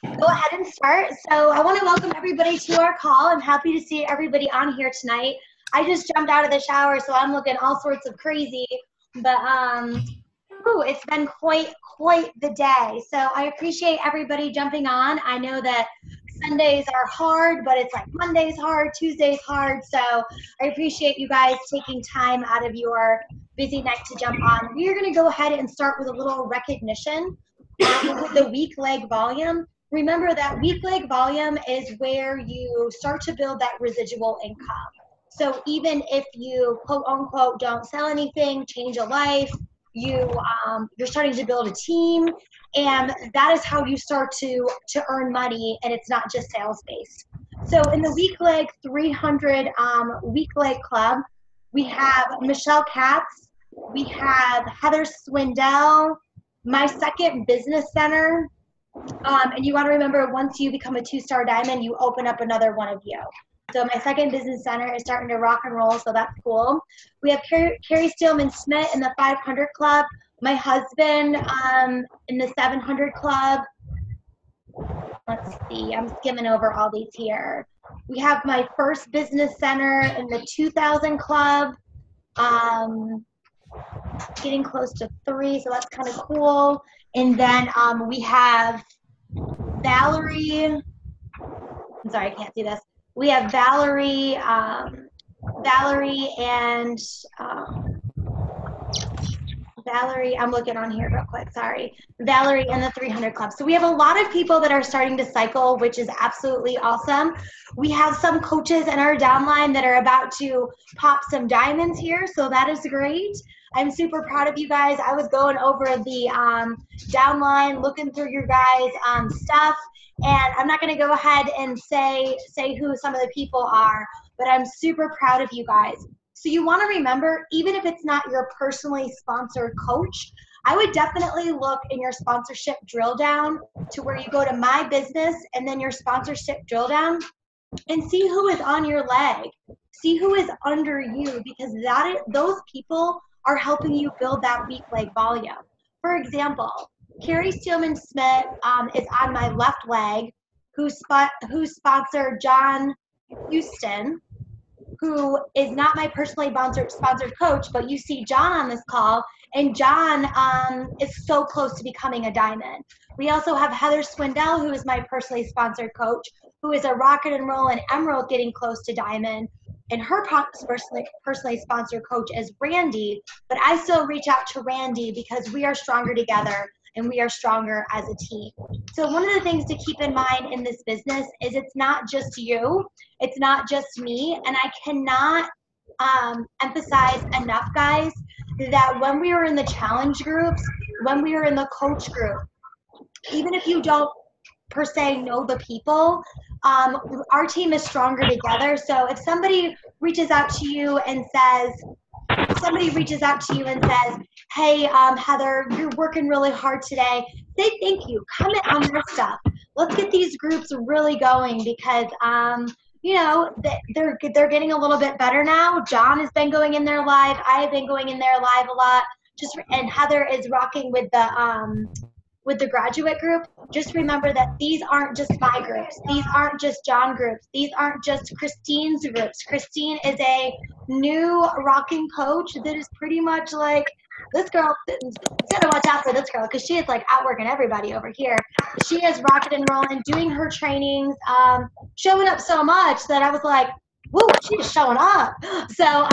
Go ahead and start. So I want to welcome everybody to our call. I'm happy to see everybody on here tonight. I just jumped out of the shower, so I'm looking all sorts of crazy. But it's been quite the day. So I appreciate everybody jumping on. I know that Sundays are hard, but it's like Monday's hard, Tuesday's hard. So I appreciate you guys taking time out of your busy night to jump on. We are going to go ahead and start with a little recognition with the weak leg volume. Remember that weak leg volume is where you start to build that residual income. So even if you quote unquote don't sell anything, change a life, you're starting to build a team, and that is how you start to earn money, and it's not just sales based. So in the weak leg 300 weak leg club, we have Michelle Katz, we have Heather Swindell, my second business center. And you want to remember, once you become a 2-star diamond, you open up another one of you. So my second business center is starting to rock and roll, so that's cool. We have Carrie Steelman Smith in the 500 club, my husband in the 700 club. Let's see, I'm skimming over all these here. We have my first business center in the 2000 club, getting close to 3, so that's kind of cool. And then we have Valerie. I'm sorry, I can't see this. We have Valerie, and Valerie, I'm looking on here real quick, sorry. Valerie in the 300 club. So we have a lot of people that are starting to cycle, which is absolutely awesome. We have some coaches in our downline that are about to pop some diamonds here, so that is great. I'm super proud of you guys. I was going over the downline, looking through your guys' stuff, and I'm not going to go ahead and say who some of the people are, but I'm super proud of you guys. So you want to remember, even if it's not your personally sponsored coach, I would definitely look in your sponsorship drill down to where you go to my business and then your sponsorship drill down and see who is on your leg. See who is under you, because those people are helping you build that weak leg volume. For example, Carrie Steelman Smith is on my left leg, who sponsored John Houston, who is not my personally sponsored coach, but you see John on this call, and John is so close to becoming a diamond. We also have Heather Swindell, who is my personally sponsored coach, who is a rocket and roll and emerald getting close to diamond. And her personally sponsored coach is Randy, but I still reach out to Randy because we are stronger together and we are stronger as a team. So one of the things to keep in mind in this business is it's not just you, it's not just me, and I cannot emphasize enough, guys, that when we are in the challenge groups, when we are in the coach group, even if you don't per se know the people, our team is stronger together. So if somebody reaches out to you and says, hey, Heather, you're working really hard today, say thank you, comment on their stuff. Let's get these groups really going, because they're getting a little bit better now. John has been going in there live. I have been going in there live a lot. And Heather is rocking with the graduate group. Just remember that these aren't just my groups. These aren't just John groups. These aren't just Christine's groups. Christine is a new rocking coach that is pretty much like, this girl, you gotta watch out for this girl, because she is like outworking everybody over here. She is rocking and rolling, doing her trainings, showing up so much that I was like, whoa, she's showing up. So,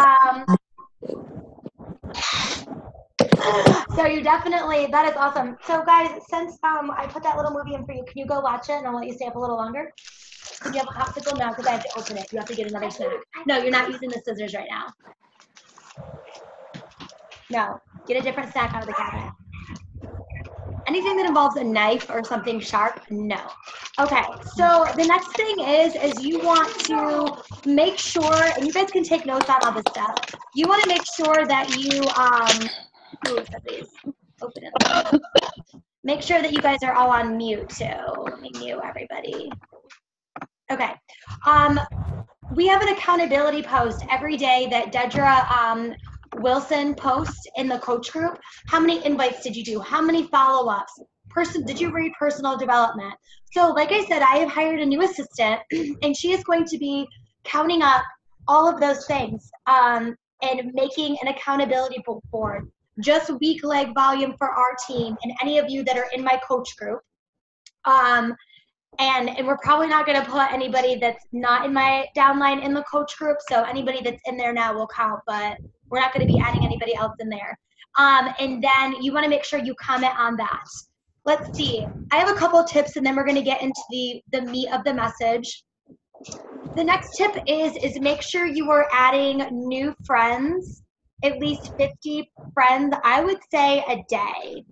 so you definitely, that is awesome. So guys, since I put that little movie in for you, can you go watch it and I'll let you stay up a little longer? Do you have a popsicle? No, because I have to open it. You have to get another snack. No, you're not using the scissors right now. No, get a different snack out of the cabinet. Anything that involves a knife or something sharp, no. Okay, so the next thing is you want to make sure, and you guys can take notes on all this stuff. You want to make sure that you, open it. Make sure that you guys are all on mute too. Let me mute everybody. Okay. We have an accountability post every day that Dedra Wilson posts in the coach group. How many invites did you do? How many follow-ups? did you read personal development? So like I said, I have hired a new assistant and she is going to be counting up all of those things and making an accountability board, just week leg volume for our team and any of you that are in my coach group. And we're probably not going to put anybody that's not in my downline in the coach group. So anybody that's in there now will count, but we're not going to be adding anybody else in there. And then you want to make sure you comment on that. Let's see. I have a couple of tips, and then we're going to get into the meat of the message. The next tip is make sure you are adding new friends, at least 50 friends, I would say a day.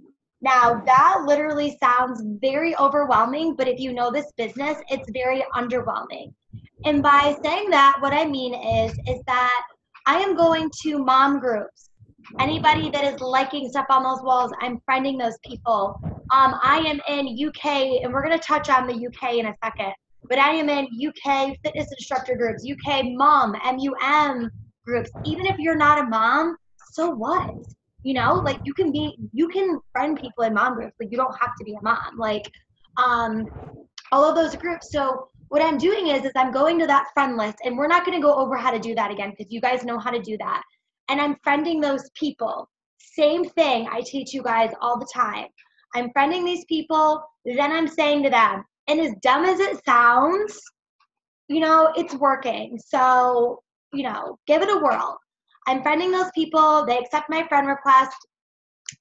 Now, that literally sounds very overwhelming, but if you know this business, it's very underwhelming. And by saying that, what I mean is that I am going to mom groups. Anybody that is liking stuff on those walls, I'm friending those people. I am in UK, and we're going to touch on the UK in a second, but I am in UK fitness instructor groups, UK mom, MUM groups. Even if you're not a mom, so what? You know, like you can friend people in mom groups. Like you don't have to be a mom. Like all of those groups. So what I'm doing is I'm going to that friend list, and we're not going to go over how to do that again because you guys know how to do that. And I'm friending those people. Same thing I teach you guys all the time. I'm friending these people, then I'm saying to them, and as dumb as it sounds, you know, it's working. So, you know, give it a whirl. I'm friending those people, they accept my friend request,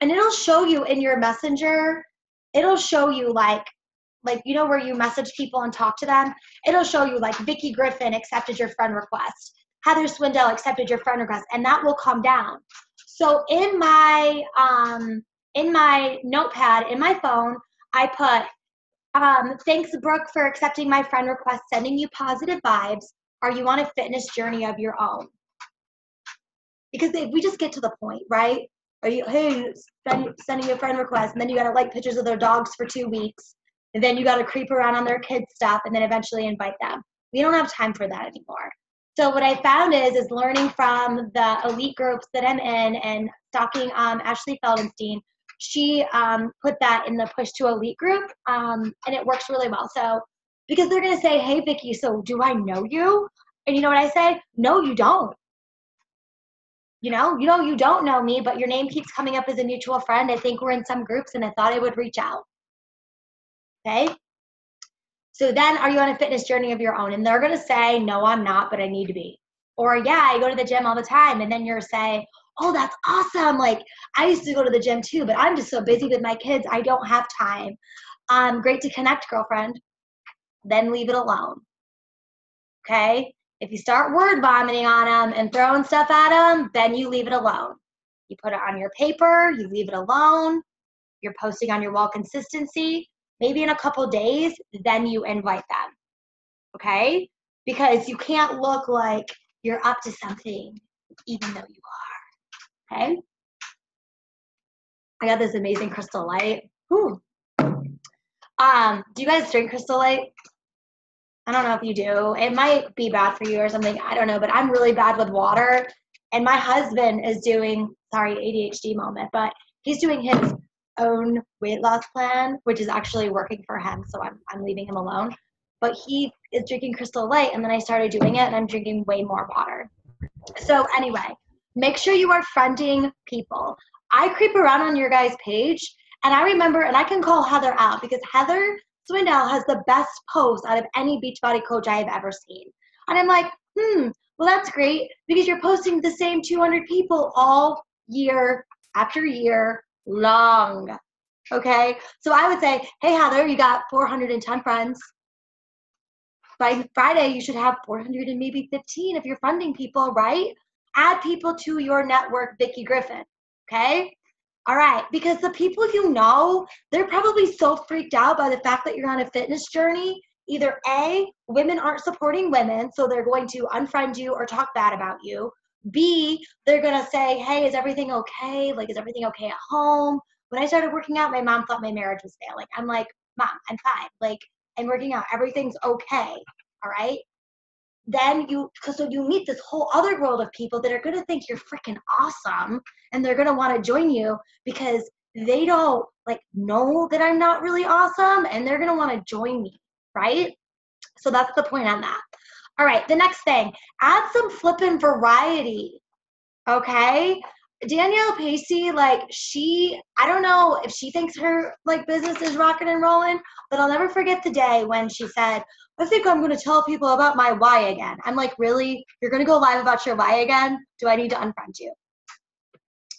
and it'll show you in your messenger, it'll show you like, you know, where you message people and talk to them, it'll show you like Vicki Griffin accepted your friend request, Heather Swindell accepted your friend request, and that will come down. So in my notepad, in my phone, I put, thanks Brooke for accepting my friend request, sending you positive vibes. Are you on a fitness journey of your own? Because if we just get to the point, right? Are you, hey, sending a friend request, and then you got to like pictures of their dogs for 2 weeks, and then you got to creep around on their kids' stuff, and then eventually invite them. We don't have time for that anymore. So what I found is learning from the elite groups that I'm in and stalking Ashley Feldenstein. She put that in the Push to Elite group, and it works really well. So because they're going to say, hey, Vicki, so do I know you? And you know what I say? No, you don't. You don't know me, but your name keeps coming up as a mutual friend. I think we're in some groups, and I thought I would reach out. Okay? So then, are you on a fitness journey of your own? And they're going to say, no, I'm not, but I need to be. Or, yeah, I go to the gym all the time. And then you're saying, oh, that's awesome. Like, I used to go to the gym too, but I'm just so busy with my kids, I don't have time. Great to connect, girlfriend. Then leave it alone. Okay? If you start word vomiting on them and throwing stuff at them, then you leave it alone. You put it on your paper, you leave it alone. You're posting on your wall consistency. Maybe in a couple days, then you invite them. Okay? Because you can't look like you're up to something even though you are. Okay? I got this amazing Crystal Light. Whew. Do you guys drink Crystal Light? I don't know if you do. It might be bad for you or something. I don't know, but I'm really bad with water. And my husband is doing, sorry, ADHD moment, but he's doing his own weight loss plan, which is actually working for him. So I'm leaving him alone. But he is drinking Crystal Light, and then I started doing it, and I'm drinking way more water. So anyway, make sure you are friending people. I creep around on your guys' page, and I remember, and I can call Heather out because Heather Swindell has the best post out of any Beachbody coach I have ever seen. And I'm like, well, that's great because you're posting the same 200 people all year after year long. Okay? So I would say, hey, Heather, you got 410 friends. By Friday, you should have 400 and maybe 15 if you're funding people, right? Add people to your network, Vicki Griffin. Okay? All right, because the people you know, they're probably so freaked out by the fact that you're on a fitness journey. Either A, women aren't supporting women, so they're going to unfriend you or talk bad about you. B, they're going to say, hey, is everything okay? Like, is everything okay at home? When I started working out, my mom thought my marriage was failing. I'm like, Mom, I'm fine. Like, I'm working out. Everything's okay. All right? Then you meet this whole other world of people that are going to think you're freaking awesome, and they're going to want to join you because they don't like know that I'm not really awesome, and they're going to want to join me, right? So that's the point on that. All right, the next thing, add some flippin' variety, okay? Danielle Pacey, like I don't know if she thinks her like business is rocking and rolling, but I'll never forget the day when she said, I think I'm going to tell people about my why again. I'm like, really? You're going to go live about your why again? Do I need to unfriend you?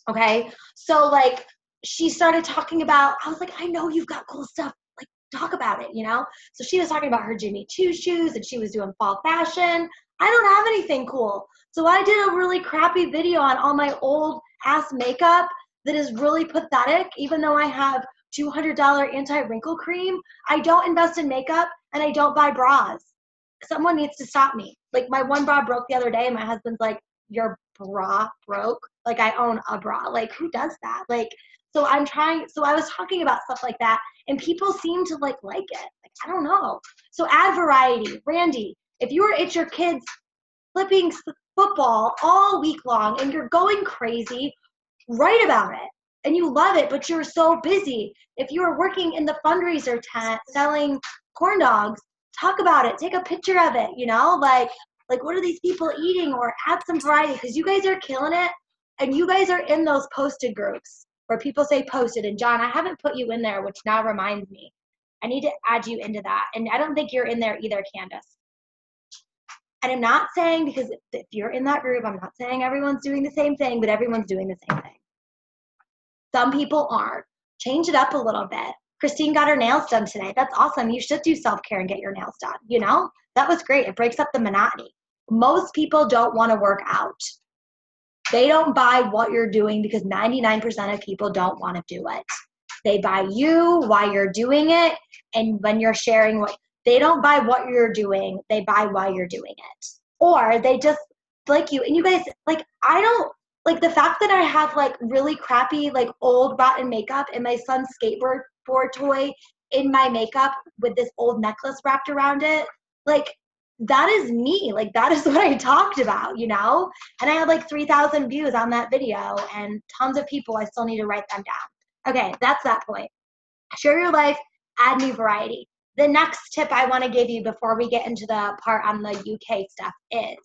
Okay. So like she started talking about, I was like, I know you've got cool stuff. Like talk about it, you know? So she was talking about her Jimmy Choo shoes and she was doing fall fashion. I don't have anything cool. So I did a really crappy video on all my old ass makeup that is really pathetic. Even though I have $200 anti-wrinkle cream, I don't invest in makeup and I don't buy bras. Someone needs to stop me. Like my one bra broke the other day and my husband's like, your bra broke? Like I own a bra. Like who does that? Like, so I was talking about stuff like that and people seem to like it. Like, I don't know. So add variety. Randy, if it's your kids flipping football all week long and you're going crazy, write about it. And you love it, but you're so busy. If you are working in the fundraiser tent selling corn dogs, talk about it. Take a picture of it, you know? Like what are these people eating? Or add some variety because you guys are killing it. And you guys are in those posted groups where people say posted. And John, I haven't put you in there, which now reminds me. I need to add you into that. And I don't think you're in there either, Candace. And I'm not saying, because if you're in that group, I'm not saying everyone's doing the same thing, but everyone's doing the same thing. Some people aren't. Change it up a little bit. Christine got her nails done today. That's awesome. You should do self-care and get your nails done. You know, that was great. It breaks up the monotony. Most people don't want to work out. They don't buy what you're doing because 99% of people don't want to do it. They buy you while you're doing it. And when you're sharing they don't buy what you're doing. They buy why you're doing it. Or they just like you. And you guys, like, I don't, like the fact that I have like really crappy, like old rotten makeup and my son's skateboard toy in my makeup with this old necklace wrapped around it, like that is me. Like that is what I talked about, you know? And I had like 3,000 views on that video and tons of people. I still need to write them down. Okay, that's that point. Share your life, add new variety. The next tip I want to give you before we get into the part on the UK stuff is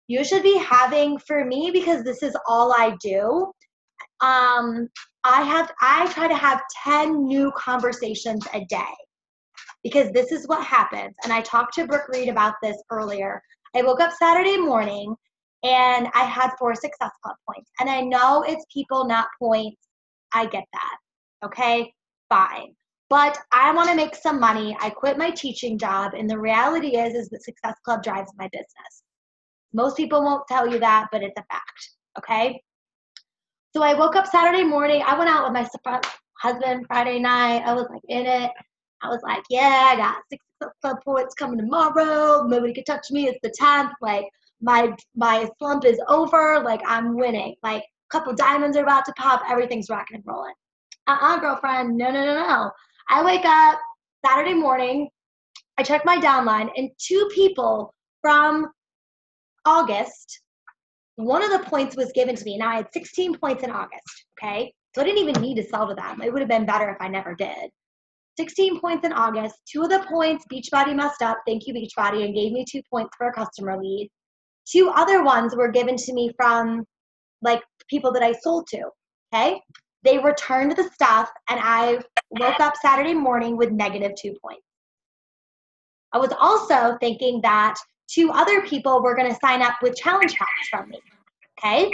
you should be having, for me, because this is all I do, I try to have 10 new conversations a day because this is what happens. And I talked to Brooke Reed about this earlier. I woke up Saturday morning and I had 4 Success Club points. And I know it's people, not points. I get that. Okay, fine. But I want to make some money. I quit my teaching job. And the reality is that Success Club drives my business. Most people won't tell you that, but it's a fact. Okay. So I woke up Saturday morning. I went out with my husband Friday night. I was like in it. I was like, yeah, I got 6 Club points coming tomorrow. Nobody can touch me. It's the 10th. Like my slump is over. Like I'm winning. Like a couple diamonds are about to pop. Everything's rocking and rolling. Girlfriend. No. I wake up Saturday morning. I check my downline and 2 people from August, one of the points was given to me. Now I had 16 points in August, okay? So I didn't even need to sell to them. It would have been better if I never did. 16 points in August. 2 of the points, Beachbody messed up. Thank you, Beachbody, and gave me 2 points for a customer lead. 2 other ones were given to me from like people that I sold to, okay? They returned the stuff and I woke up Saturday morning with -2 points. I was also thinking that 2 other people were going to sign up with challenge packs from me, okay?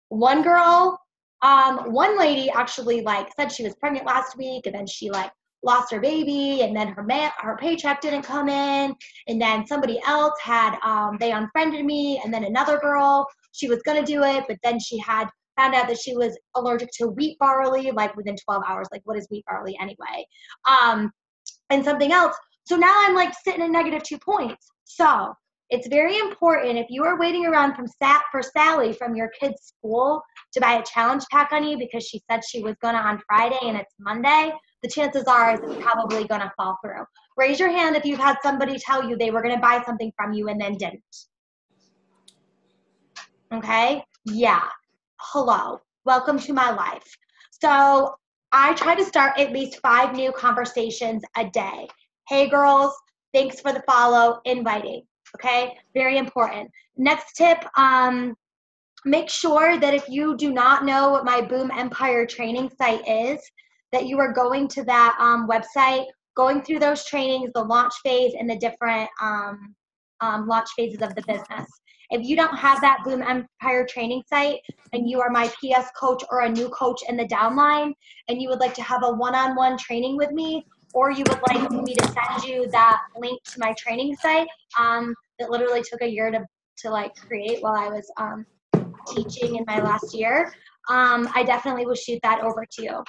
One girl, one lady actually like said she was pregnant last week and then she like lost her baby and then her paycheck didn't come in and then somebody else had, they unfriended me and then another girl, she was going to do it, but then she had found out that she was allergic to wheat barley like within 12 hours. Like what is wheat barley anyway? And something else. So now I'm like sitting at -2 points. So it's very important if you are waiting around for Sally from your kid's school to buy a challenge pack on you because she said she was gonna on Friday and it's Monday, the chances are it's probably gonna fall through. Raise your hand if you've had somebody tell you they were gonna buy something from you and then didn't. Okay? Yeah. Hello. Welcome to my life. So I try to start at least 5 new conversations a day. Hey girls, thanks for the follow, inviting. Okay, very important. Next tip, make sure that if you do not know what my Boom Empire training site is, that you are going to that website, going through those trainings, the launch phase, and the different launch phases of the business. If you don't have that Boom Empire training site and you are my PS coach or a new coach in the downline and you would like to have a one-on-one training with me, or you would like me to send you that link to my training site that literally took a year to like create while I was teaching in my last year, I definitely will shoot that over to you.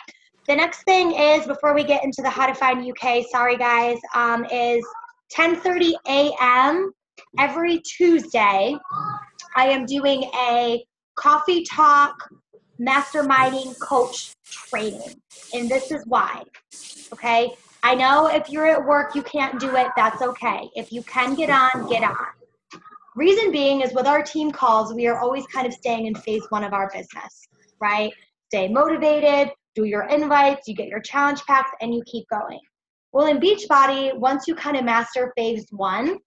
The next thing is, before we get into the how to find UK, sorry guys, is 10:30 a.m. every Tuesday. I am doing a coffee talk masterminding coach training. And this is why, okay? I know if you're at work, you can't do it, that's okay. If you can get on, get on. Reason being is with our team calls, we are always kind of staying in phase 1 of our business, right? Stay motivated, do your invites, you get your challenge packs, and you keep going. Well, in Beachbody, once you kind of master phase 1,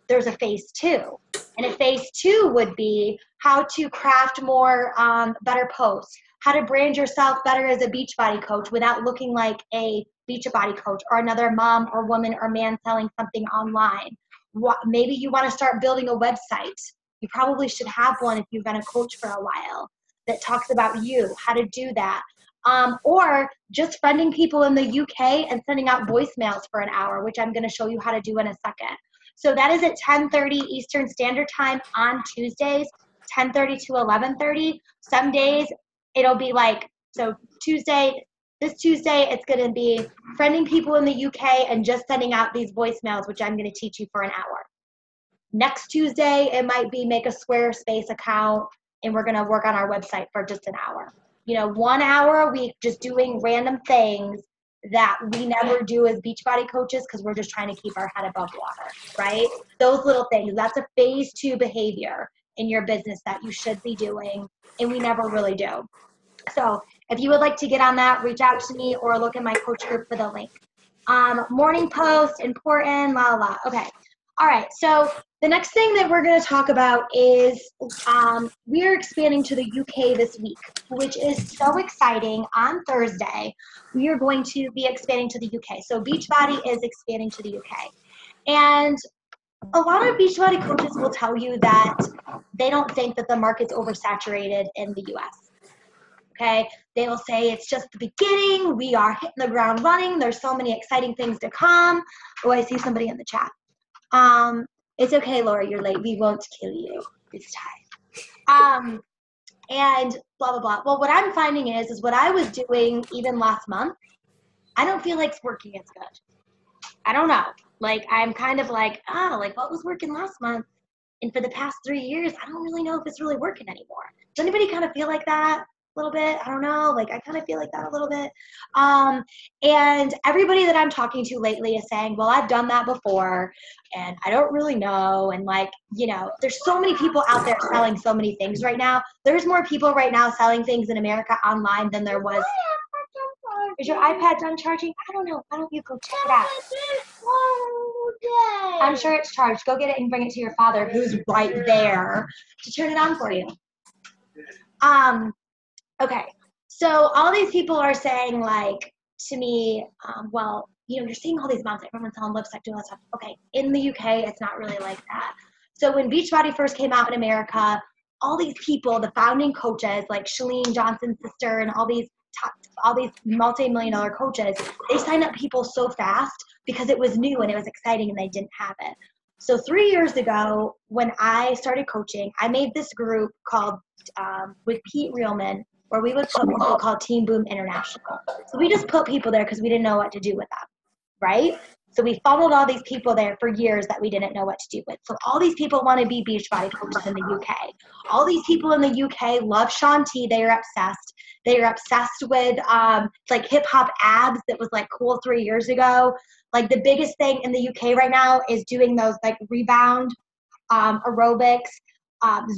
there's a phase 2. And a phase 2 would be how to craft more better posts, how to brand yourself better as a Beachbody coach without looking like a Beachbody coach or another mom or woman or man selling something online. Maybe you want to start building a website. You probably should have one if you've been a coach for a while that talks about you, how to do that. Or just friending people in the UK and sending out voicemails for an hour, which I'm going to show you how to do in a second. So that is at 10:30 Eastern Standard Time on Tuesdays, 10:30 to 11:30. Some days it'll be like, so this Tuesday, it's going to be friending people in the UK and just sending out these voicemails, which I'm going to teach you for an hour. Next Tuesday, it might be make a Squarespace account, and we're going to work on our website for just an hour. 1 hour a week just doing random things that we never do as Beachbody coaches because we're just trying to keep our head above water, right? Those little things. That's a phase 2 behavior in your business that you should be doing, and we never really do. So if you would like to get on that, reach out to me or look in my coach group for the link. Morning post, important, la la. Okay. All right. So the next thing that we're going to talk about is we're expanding to the UK this week, which is so exciting. On Thursday, we are going to be expanding to the UK. So Beachbody is expanding to the UK. And a lot of Beachbody coaches will tell you that they don't think that the market's oversaturated in the US. Okay, they will say it's just the beginning. We are hitting the ground running. There's so many exciting things to come. Oh, I see somebody in the chat. It's okay, Laura, you're late. We won't kill you this time. And blah, blah, blah. Well, what I'm finding is what I was doing even last month, I don't feel like it's working as good. I don't know. Like, I'm kind of like, what was working last month? And for the past 3 years, I don't really know if it's really working anymore. Does anybody kind of feel like that? A little bit? I don't know. Like, I kind of feel like that a little bit. And everybody that I'm talking to lately is saying, well, I've done that before and I don't really know. And like, there's so many people out there selling so many things right now. There's more people right now selling things in America online than there was. Is your iPad done charging? I don't know. Why don't you go check it out? I'm sure it's charged. Go get it and bring it to your father, who's right there, to turn it on for you. Okay, so all these people are saying, like, to me, well, you're seeing all these moms, like, everyone's selling lipstick, doing all that stuff. Okay, in the UK, it's not really like that. So when Beachbody first came out in America, all these people, the founding coaches, like Chalene Johnson's sister and all these multi-million-dollar coaches, they signed up people so fast because it was new and it was exciting and they didn't have it. So 3 years ago, when I started coaching, I made this group called, with Pete Reelman, where we would put people called Team Boom International. So we just put people there because we didn't know what to do with them, right? So we funneled all these people there for years that we didn't know what to do with. So all these people want to be Beachbody coaches in the UK. All these people in the UK love Shaun T. They are obsessed. They are obsessed with like hip hop abs that was like cool 3 years ago. Like the biggest thing in the UK right now is doing those like rebound aerobics.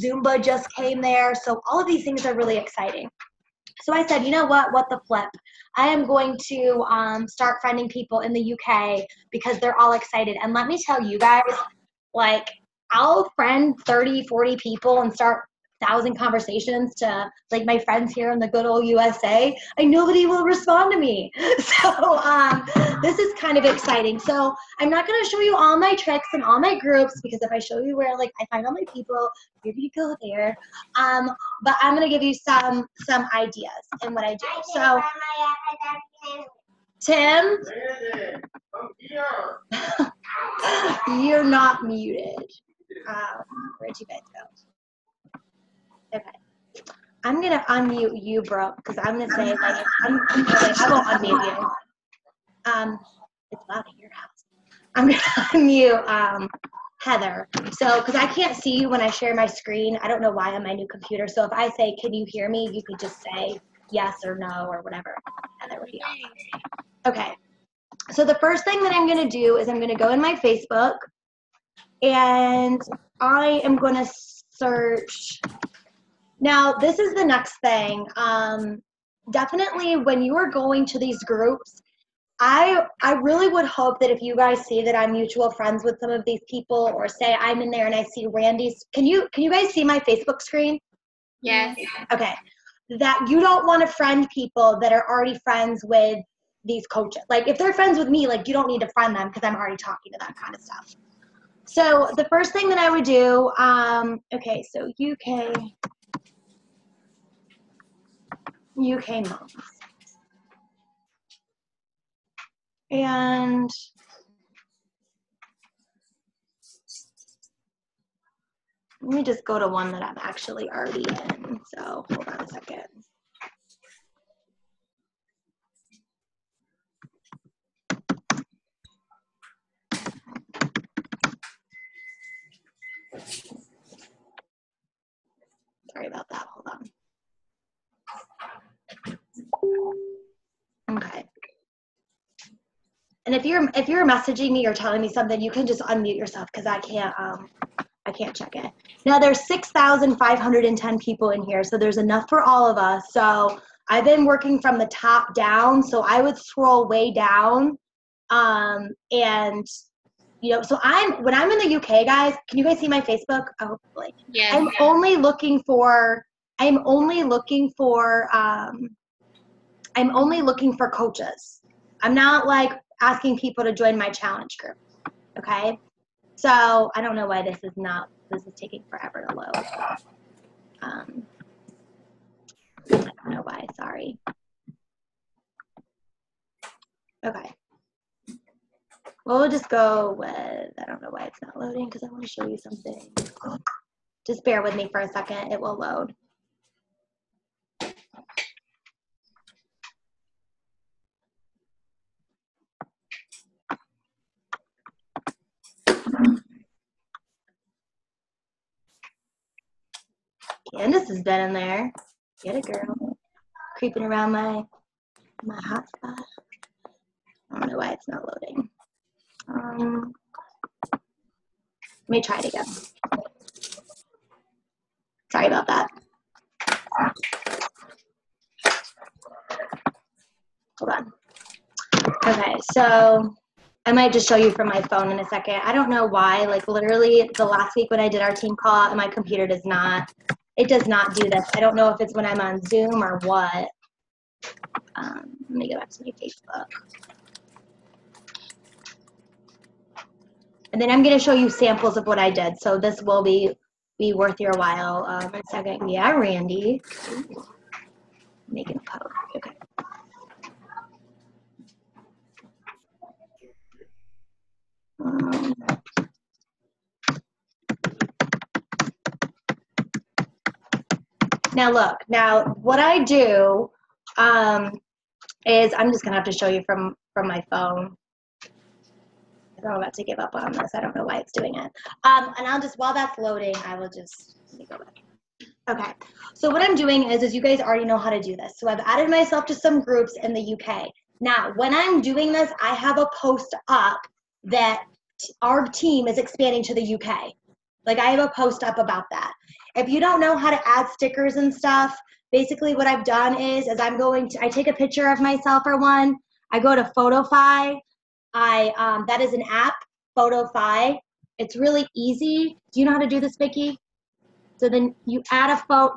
Zumba just came there. So all of these things are really exciting. So I said, you know what the flip? I am going to start friending people in the UK because they're all excited. And let me tell you guys, like, I'll friend 30, 40 people and start 1,000 conversations to like my friends here in the good old USA, and nobody will respond to me. So this is kind of exciting. So I'm not going to show you all my tricks and all my groups, because if I show you where like I find all my people, you're going to go there. But I'm going to give you some ideas in what I do. So Tim, you're not muted. Where'd you guys go? Okay. I'm going to unmute you, bro, because I'm going to say, like, I won't unmute you. It's loud at your house. I'm going to unmute Heather. So, because I can't see you when I share my screen. I don't know why on my new computer. So if I say, can you hear me? You could just say yes or no or whatever. Heather would be awesome. Okay. So the first thing that I'm going to do is I'm going to go in my Facebook, and I am going to search. Now, this is the next thing. Definitely when you are going to these groups, I really would hope that if you guys see that I'm mutual friends with some of these people, or say I'm in there and I see Randy's, can you guys see my Facebook screen? Yes. Okay. That you don't want to friend people that are already friends with these coaches. Like, if they're friends with me, like, you don't need to friend them because I'm already talking to that kind of stuff. So the first thing that I would do, okay, so UK moms. And let me just go to one that I'm actually already in. So hold on a second. Sorry about that. Hold on. Okay. And if you're messaging me or telling me something, you can just unmute yourself, because I can't check it. Now there's 6,510 people in here, so there's enough for all of us. So I've been working from the top down, so I would scroll way down, and you know, so when I'm in the UK, guys, can you guys see my Facebook? Oh, hopefully. Yes. I'm only looking for coaches. I'm not like asking people to join my challenge group. Okay. So I don't know why this is taking forever to load. I don't know why, sorry. Okay. Well, we'll just go with, I don't know why it's not loading, because I want to show you something. Just bear with me for a second, it will load. Candace has been in there. Get it, girl. Creeping around my hotspot. I don't know why it's not loading. Let me try it again. Sorry about that. Hold on. Okay, so I might just show you from my phone in a second. I don't know why, like literally the last week when I did our team call, and my computer does not do this. I don't know if it's when I'm on Zoom or what. Let me go back to my Facebook. And then I'm going to show you samples of what I did. So this will be worth your while. In a second. Yeah, Randy. Making a post. Okay. Now look, what I do is I'm just gonna have to show you from my phone. I'm about to give up on this. I don't know why it's doing it. And I'll just, while that's loading, I will just, let me go back. Okay, so what I'm doing is you guys already know how to do this. So I've added myself to some groups in the UK. Now, when I'm doing this, I have a post up that our team is expanding to the UK. Like I have a post up about that. If you don't know how to add stickers and stuff, basically what I've done is I take a picture of myself for one. I go to Photofy. That is an app, Photofy. It's really easy. Do you know how to do this, Vicki? So then you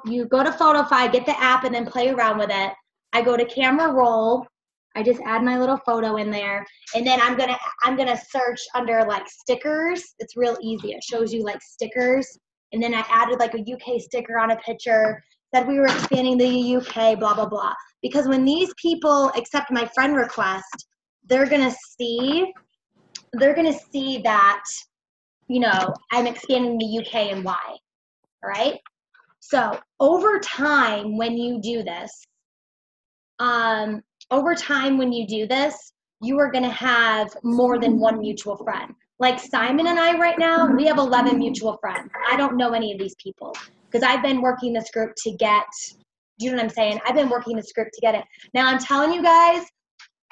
you go to Photofy, get the app, and then play around with it. I go to camera roll. I just add my little photo in there, and then I'm gonna search under like stickers. It's real easy. It shows you like stickers, and then I added like a UK sticker on a picture. Said we were expanding the UK, blah blah blah. Because when these people accept my friend request, they're gonna see that, you know, I'm expanding the UK and why. All right. So over time, when you do this, you are going to have more than one mutual friend. Like Simon and I right now, we have 11 mutual friends. I don't know any of these people because I've been working this group to get, do you know what I'm saying? I've been working this group to get it. Now I'm telling you guys,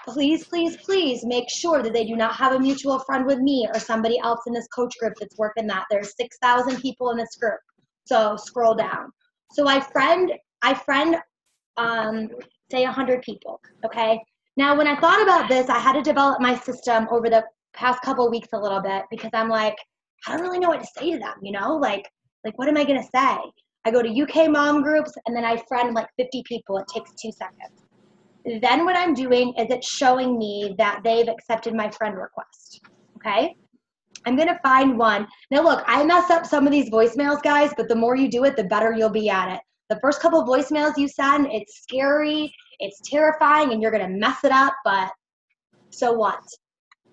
please, please, please make sure that they do not have a mutual friend with me or somebody else in this coach group that's working that. There's 6,000 people in this group. So scroll down. So I friend say 100 people, okay? Now, when I thought about this, I had to develop my system over the past couple of weeks a little bit because I'm like, I don't really know what to say to them, you know? Like what am I gonna say? I go to UK mom groups and then I friend like 50 people. It takes 2 seconds. Then what I'm doing is it's showing me that they've accepted my friend request, okay? I'm gonna find one. Now look, I mess up some of these voicemails, guys, but the more you do it, the better you'll be at it. The first couple of voicemails you send, it's scary, it's terrifying, and you're gonna mess it up, but so what,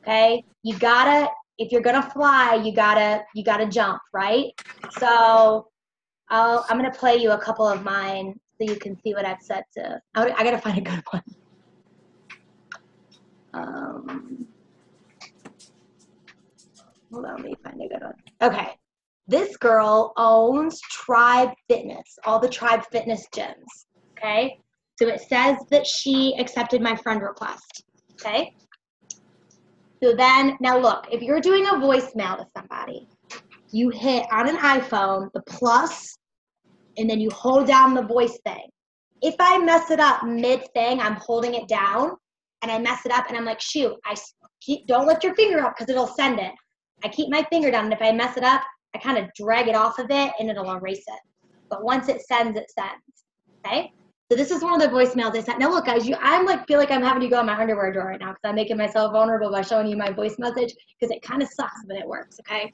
okay? You gotta, if you're gonna fly, you gotta jump, right? So I'm gonna play you a couple of mine so you can see what I've said to, I gotta find a good one. Hold on, let me find a good one. Okay. This girl owns Tribe Fitness, all the Tribe Fitness gyms, okay? So it says that she accepted my friend request, okay? So then, now look, if you're doing a voicemail to somebody, you hit on an iPhone, the plus, and then you hold down the voice thing. If I mess it up mid-thing, I'm holding it down, and I mess it up, and I'm like, shoot, don't lift your finger up because it'll send it. I keep my finger down, and if I mess it up, I kind of drag it off of it, and it'll erase it. But once it sends, okay? So this is one of the voicemails I sent. Now look, guys, feel like I'm having to go in my underwear drawer right now because I'm making myself vulnerable by showing you my voice message because it kind of sucks, but it works, okay?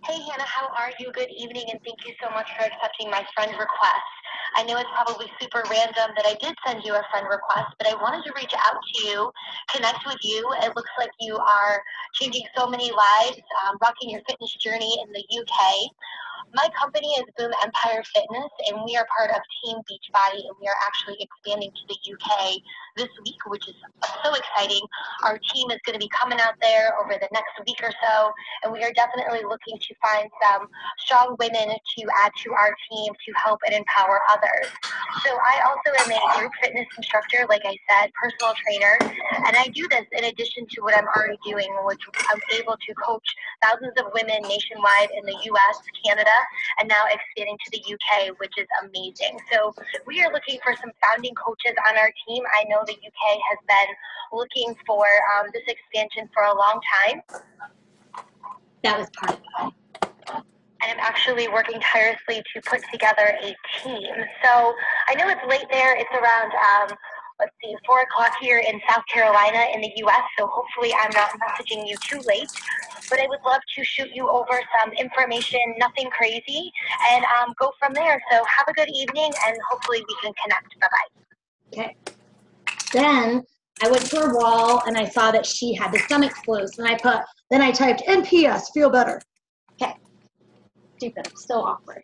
Hey Hannah, how are you? Good evening, and thank you so much for accepting my friend request. I know it's probably super random that I did send you a friend request, but I wanted to reach out to you, connect with you. It looks like you are changing so many lives, rocking your fitness journey in the UK. My company is Boom Empire Fitness, and we are part of Team Beachbody, and we are actually expanding to the UK this week, which is so exciting. Our team is going to be coming out there over the next week or so, and we are definitely looking to find some strong women to add to our team to help and empower others. So I also am a group fitness instructor, like I said, personal trainer, and I do this in addition to what I'm already doing, which I'm able to coach thousands of women nationwide in the US, Canada, and now expanding to the UK, which is amazing. So we are looking for some founding coaches on our team. I know the UK has been looking for this expansion for a long time. That was part of it. And I'm actually working tirelessly to put together a team. So I know it's late there. It's around 4 o'clock here in South Carolina in the U.S., so hopefully I'm not messaging you too late. But I would love to shoot you over some information, nothing crazy, and go from there. So have a good evening, and hopefully we can connect. Bye-bye. Okay. Then I went to her wall, and I saw that she had the stomach flu, so then I typed, NPS, feel better. Okay. Stupid. I'm so awkward.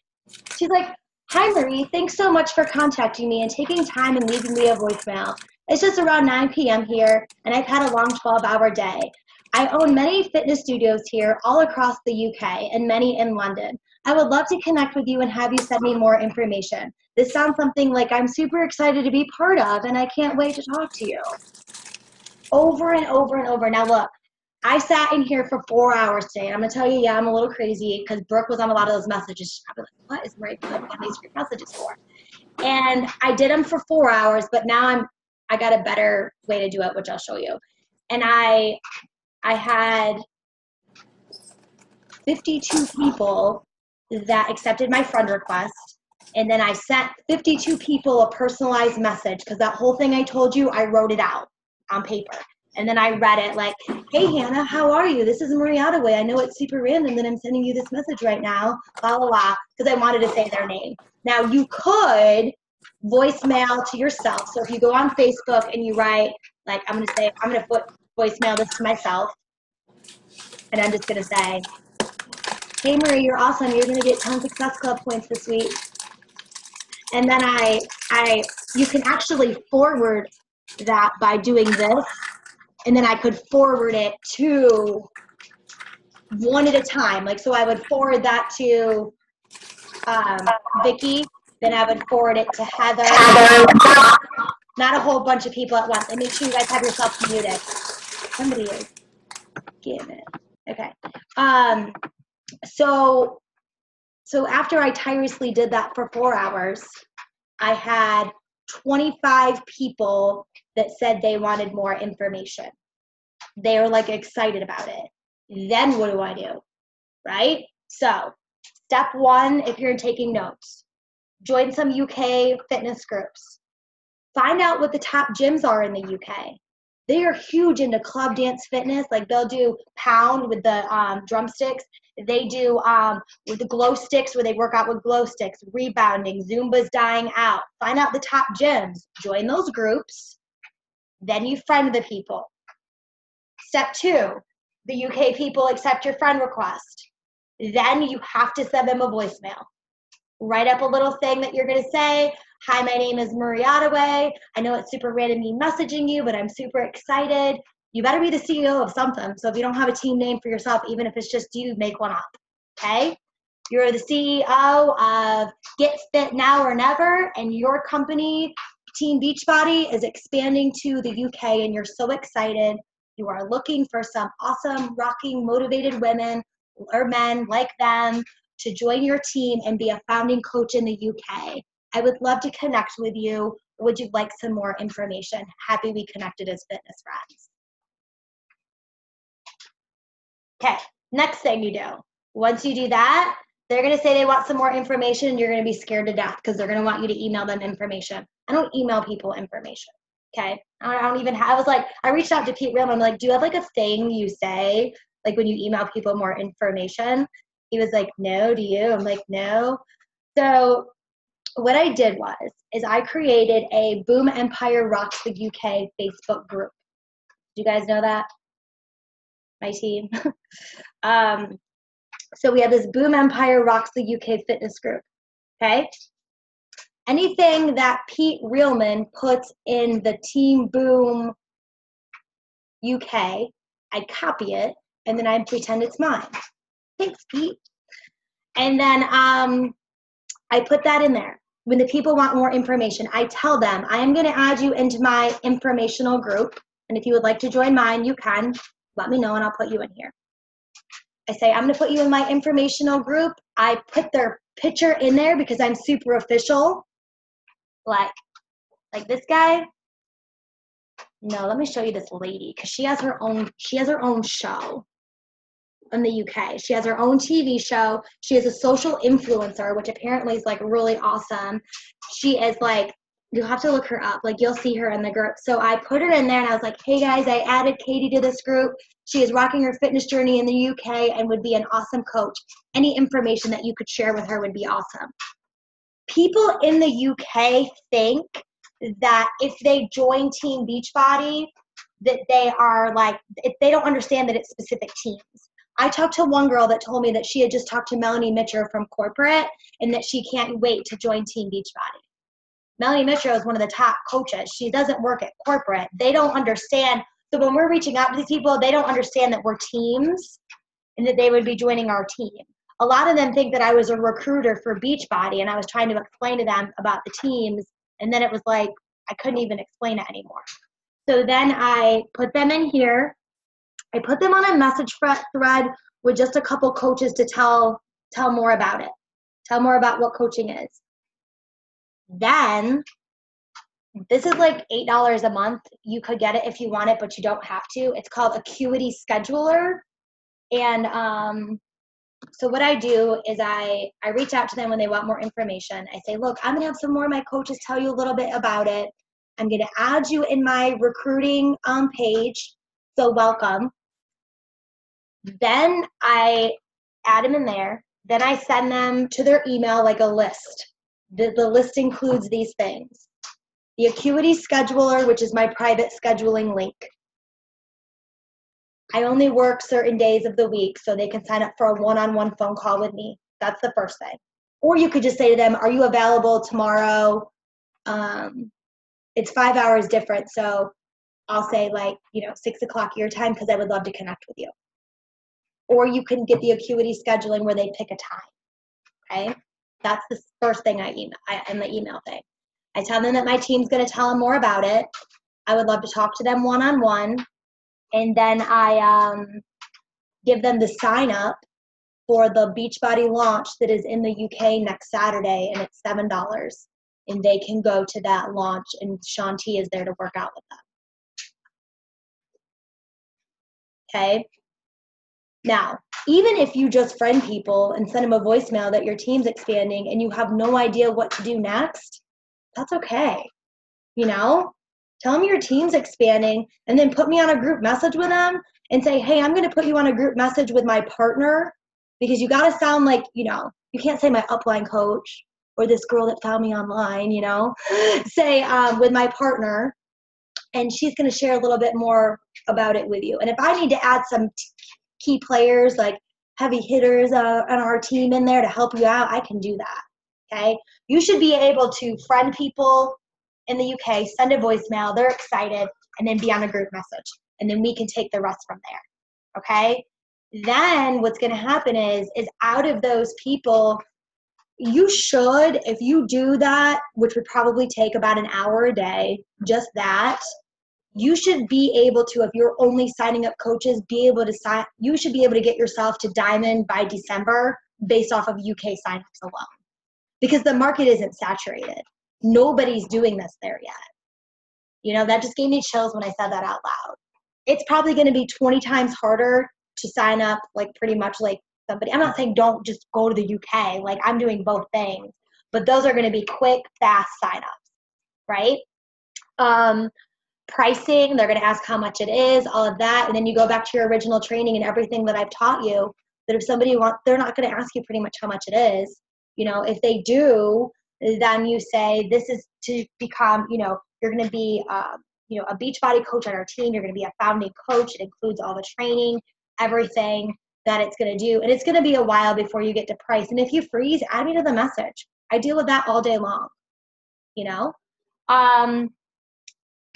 She's like, hi, Marie. Thanks so much for contacting me and taking time and leaving me a voicemail. It's just around 9 p.m. here, and I've had a long 12-hour day. I own many fitness studios here all across the UK and many in London. I would love to connect with you and have you send me more information. This sounds something like I'm super excited to be part of, and I can't wait to talk to you. Over and over and over. Now, look. I sat in here for 4 hours today. I'm going to tell you, yeah, I'm a little crazy because Brooke was on a lot of those messages. I was like, what is Marie putting on these messages for? And I did them for 4 hours, but now I got a better way to do it, which I'll show you. And I had 52 people that accepted my friend request. And then I sent 52 people a personalized message, because that whole thing I told you, I wrote it out on paper. And then I read it like, hey, Hannah, how are you? This is Marie Ottaway. I know it's super random that I'm sending you this message right now, blah, blah, blah, because I wanted to say their name. Now, you could voicemail to yourself. So if you go on Facebook and you write, like, I'm going to put voicemail this to myself. And I'm just going to say, hey, Marie, you're awesome. You're going to get 10 Success Club points this week. And then you can actually forward that by doing this. And then I could forward it to one at a time. Like, so I would forward that to Vicky. Then I would forward it to Heather. Not a whole bunch of people at once. And make sure you guys have yourself muted. Somebody is. Damn it. Okay. So after I tirelessly did that for 4 hours, I had 25 people that said they wanted more information. They were like excited about it. Then what do? Right? So step 1, if you're taking notes, join some UK fitness groups. Find out what the top gyms are in the UK. They are huge into club dance fitness. Like, they'll do pound with the drumsticks. They do with the glow sticks, where they work out with glow sticks, rebounding, Zumba's dying out. Find out the top gyms. Join those groups. Then you friend the people. Step 2, the UK people accept your friend request. Then you have to send them a voicemail. Write up a little thing that you're going to say. Hi, my name is Marie Ottaway. I know it's super random me messaging you, but I'm super excited. You better be the CEO of something. So if you don't have a team name for yourself, even if it's just you, make one up. Okay? You're the CEO of Get Fit Now or Never, and your company, Team Beachbody, is expanding to the UK, and you're so excited. You are looking for some awesome, rocking, motivated women or men like them to join your team and be a founding coach in the UK. I would love to connect with you. Would you like some more information? Happy we connected as fitness friends. Okay, next thing you do. Once you do that, they're going to say they want some more information, and you're going to be scared to death because they're going to want you to email them information. I don't email people information. Okay, I don't even have, I reached out to Pete Real, I'm like, do you have like a thing you say, like when you email people more information? He was like, no, do you? I'm like, no. So what I did is I created a Boom Empire Rocks the UK Facebook group. Do you guys know that? My team. So we have this Boom Empire Rocks the UK fitness group. Okay. Anything that Pete Realman puts in the Team Boom UK, I copy it, and then I pretend it's mine. Thanks, Pete. And then I put that in there. When the people want more information, I tell them, I am going to add you into my informational group. And if you would like to join mine, you can. Let me know, and I'll put you in here. I say, I'm going to put you in my informational group. I put their picture in there because I'm super official. Like this guy. No, let me show you this lady, because she has her own show in the UK. She has her own TV show. She is a social influencer, which apparently is like really awesome. She is like, you'll have to look her up. Like, you'll see her in the group. So I put her in there, and I was like, hey guys, I added Katie to this group. She is rocking her fitness journey in the UK and would be an awesome coach. Any information that you could share with her would be awesome. People in the UK think that if they join Team Beachbody, that they are like, if they don't understand that it's specific teams. I talked to one girl that told me that she had just talked to Melanie Mitchell from corporate, and that she can't wait to join Team Beachbody. Melanie Mitchell is one of the top coaches. She doesn't work at corporate. They don't understand. So when we're reaching out to these people, they don't understand that we're teams and that they would be joining our team. A lot of them think that I was a recruiter for Beachbody, and I was trying to explain to them about the teams, and then it was like I couldn't even explain it anymore. So then I put them in here. I put them on a message thread with just a couple coaches to tell more about it. Tell more about what coaching is. Then this is like $8 a month. You could get it if you want it, but you don't have to. It's called Acuity Scheduler. And so what I do is I reach out to them when they want more information. I say, look, I'm going to have some more of my coaches tell you a little bit about it. I'm going to add you in my recruiting page. So welcome. Then I add them in there. Then I send them to their email like a list. The list includes these things. The Acuity Scheduler, which is my private scheduling link. I only work certain days of the week, so they can sign up for a one-on-one phone call with me. That's the first thing. Or you could just say to them, are you available tomorrow? It's 5 hours different, so I'll say 6 o'clock your time because I would love to connect with you. Or you can get the Acuity scheduling where they pick a time, okay? That's the first thing in the email thing. I tell them that my team's going to tell them more about it. I would love to talk to them one-on-one. And then I give them the sign up for the Beachbody launch that is in the UK next Saturday, and it's $7. And they can go to that launch, and Shaun T is there to work out with them. Okay? Now, even if you just friend people and send them a voicemail that your team's expanding and you have no idea what to do next, that's okay. Tell them your team's expanding and then put me on a group message with them and say, hey, I'm going to put you on a group message with my partner, because you got to sound like, you can't say my upline coach or this girl that found me online, say with my partner, and she's going to share a little bit more about it with you. And if I need to add some key players like heavy hitters on our team in there to help you out, I can do that, okay? You should be able to friend people in the UK, send a voicemail, they're excited, and then be on a group message. And then we can take the rest from there, okay? Then what's going to happen is out of those people, you should, if you do that, which would probably take about an hour a day, just that, you should be able to, if you're only signing up coaches, you should be able to get yourself to Diamond by December based off of UK signups alone. Because the market isn't saturated. Nobody's doing this there yet. That just gave me chills when I said that out loud. It's probably going to be 20 times harder to sign up, pretty much like somebody. I'm not saying don't just go to the UK. I'm doing both things. But those are going to be quick, fast signups, right? Pricing, they're going to ask how much it is, all of that. And then you go back to your original training and everything that I've taught you, that if somebody wants, they're not going to ask you pretty much how much it is. If they do, then you say, this is to become, you're going to be, a Beachbody coach on our team. You're going to be a founding coach. It includes all the training, everything that it's going to do. And it's going to be a while before you get to price. And if you freeze, add me to the message. I deal with that all day long, Did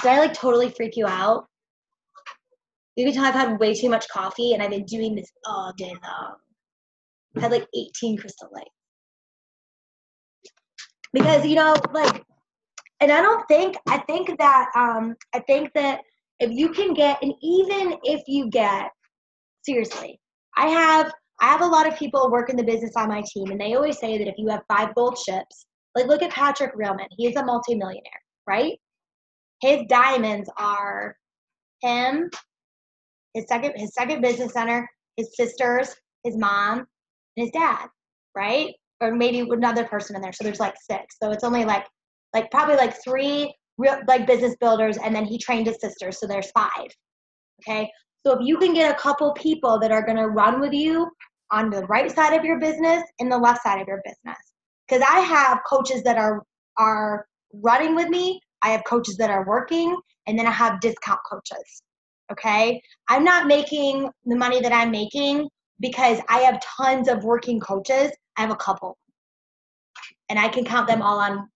I totally freak you out? You can tell I've had way too much coffee and I've been doing this all day long. I had 18 Crystal Lights. Because, and I think that if you can get, and even if you get, seriously, I have a lot of people work in the business on my team, and they always say that if you have 5 gold ships, look at Patrick Reelman. He's a multimillionaire, right? His diamonds are him, his second business center, his sisters, his mom, and his dad, right? Or maybe another person in there. So there's 6. So it's only probably 3 real business builders, and then he trained his sisters. So there's 5. Okay. So if you can get a couple people that are going to run with you on the right side of your business and the left side of your business, because I have coaches that are running with me. I have coaches that are working, and then I have discount coaches, okay? I'm not making the money that I'm making because I have tons of working coaches. I have a couple, and I can count them all on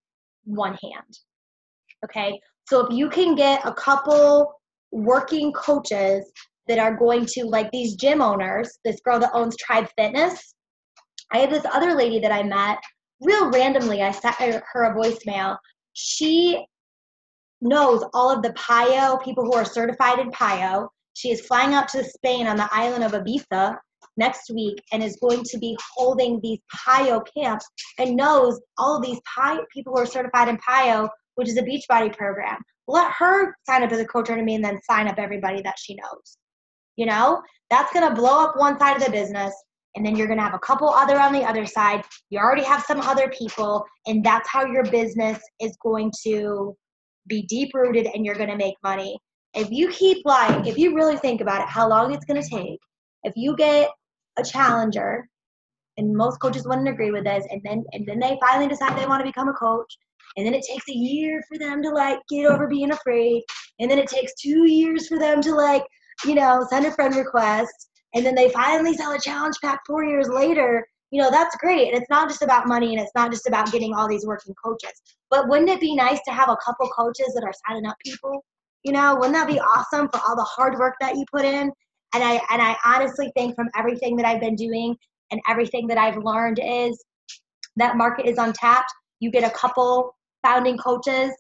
one hand, okay? So if you can get a couple working coaches that are going to, these gym owners, this girl that owns Tribe Fitness, I have this other lady that I met real randomly. I sent her a voicemail. She knows all of the PiYo, people who are certified in PiYo. She is flying out to Spain on the island of Ibiza next week and is going to be holding these PiYo camps and knows all of these people who are certified in PiYo, which is a Beachbody program. Let her sign up as a coach under me and then sign up everybody that she knows. You know, that's going to blow up one side of the business, and then you're going to have a couple other on the other side. You already have some other people, and that's how your business is going to be deep-rooted and you're going to make money. If you if you really think about it, how long it's going to take, if you get a challenger, and most coaches wouldn't agree with this, and then they finally decide they want to become a coach, and then it takes a year for them to like get over being afraid, and then it takes 2 years for them to like, you know, send a friend request, and then they finally sell a challenge pack 4 years later. You know, that's great. And it's not just about money, and it's not just about getting all these working coaches. But wouldn't it be nice to have a couple coaches that are signing up people? You know, wouldn't that be awesome for all the hard work that you put in? And I honestly think from everything that I've been doing and everything that I've learned is that market is untapped. You get a couple founding coaches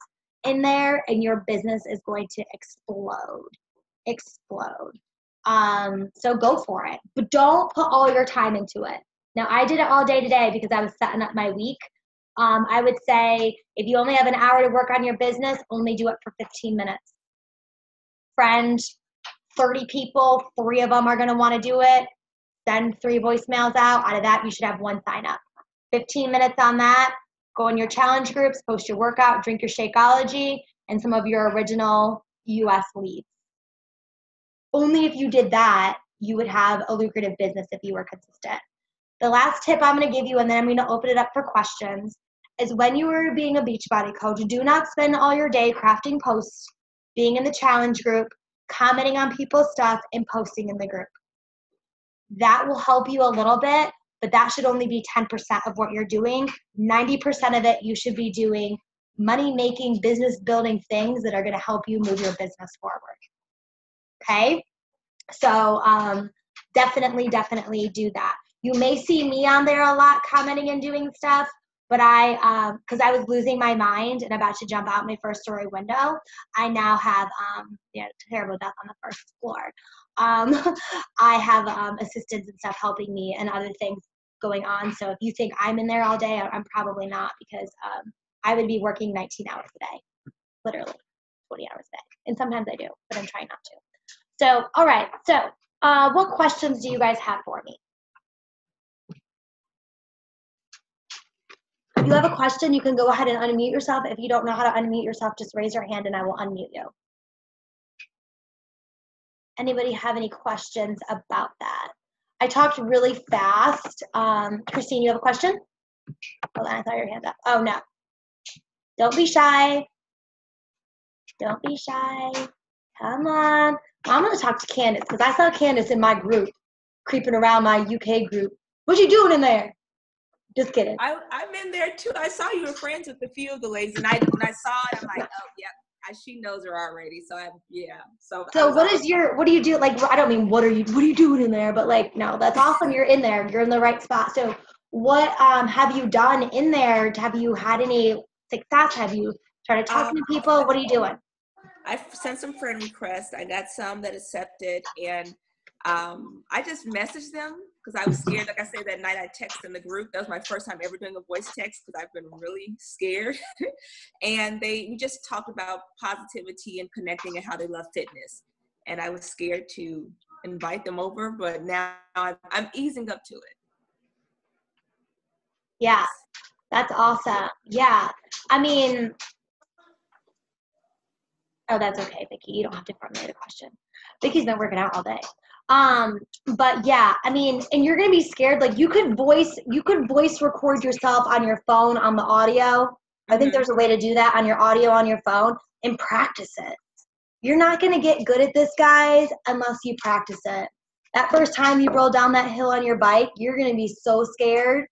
in there and your business is going to explode. So go for it, but don't put all your time into it. Now, I did it all day today because I was setting up my week. I would say if you only have an hour to work on your business, only do it for 15 minutes. Friend, 30 people, 3 of them are going to want to do it. Send 3 voicemails out. Out of that, you should have 1 sign up. 15 minutes on that. Go in your challenge groups, post your workout, drink your Shakeology, and some of your original US leads. Only if you did that, you would have a lucrative business if you were consistent. The last tip I'm going to give you, and then I'm going to open it up for questions, is when you are being a Beachbody coach, do not spend all your day crafting posts, being in the challenge group, commenting on people's stuff, and posting in the group. That will help you a little bit, but that should only be 10% of what you're doing. 90% of it, you should be doing money-making, business-building things that are going to help you move your business forward. Okay? So definitely do that. You may see me on there a lot commenting and doing stuff, but because I was losing my mind and about to jump out my first story window, I now have, terrible death on the first floor. I have assistants and stuff helping me and other things going on. So if you think I'm in there all day, I'm probably not, because I would be working 19 hours a day, literally 20 hours a day. And sometimes I do, but I'm trying not to. So, all right. So what questions do you guys have for me? If you have a question, you can go ahead and unmute yourself. If you don't know how to unmute yourself, just raise your hand and I will unmute you. Anybody have any questions about that? I talked really fast. Christine, you have a question? Hold on, I saw your hand up. Oh, no. Don't be shy. Don't be shy. Come on. I'm going to talk to Candace because I saw Candace in my group, creeping around my UK group. What you doing in there? Just kidding. I'm in there too. I saw you were friends with a few of the ladies, and when I saw it, I'm like, oh, yep, she knows her already. So So what do you do? Like, I don't mean what are you doing in there? But like, no, that's awesome. You're in there. You're in the right spot. So what have you done in there? Have you had any success? Have you started talking to people? What are you doing? I sent some friend requests. I got some that accepted, and I just messaged them because I was scared. Like I said, that night I texted in the group. That was my first time ever doing a voice text because I've been really scared. And we just talked about positivity and connecting and how they love fitness. And I was scared to invite them over, but now I'm easing up to it. Yeah, that's awesome. Yeah, I mean, oh, that's okay, Vicki. You don't have to formulate a question. Vicki's been working out all day. But yeah, I mean, and you're going to be scared. Like you could voice record yourself on your phone on the audio. I think there's a way to do that on your audio on your phone and practice it. You're not going to get good at this, guys, unless you practice it. That first time you roll down that hill on your bike, you're going to be so scared,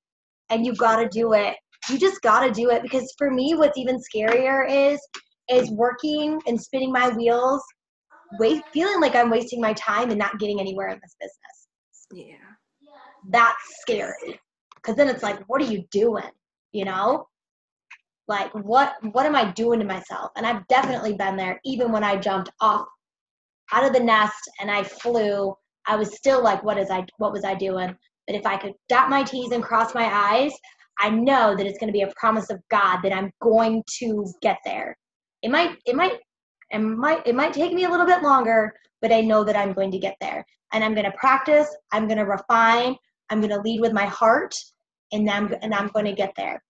and you got to do it. You just got to do it, because for me, what's even scarier is working and spinning my wheels, feeling like I'm wasting my time and not getting anywhere in this business. Yeah. That's scary. Because then it's like, what are you doing? You know? Like, what am I doing to myself? And I've definitely been there, even when I jumped off out of the nest and I flew I was still like, what was I doing? But if I could dot my T's and cross my I's, I know that it's going to be a promise of God that I'm going to get there. It might take me a little bit longer, but I know that I'm going to get there. And I'm going to practice, I'm going to refine, I'm going to lead with my heart, and I'm going to get there.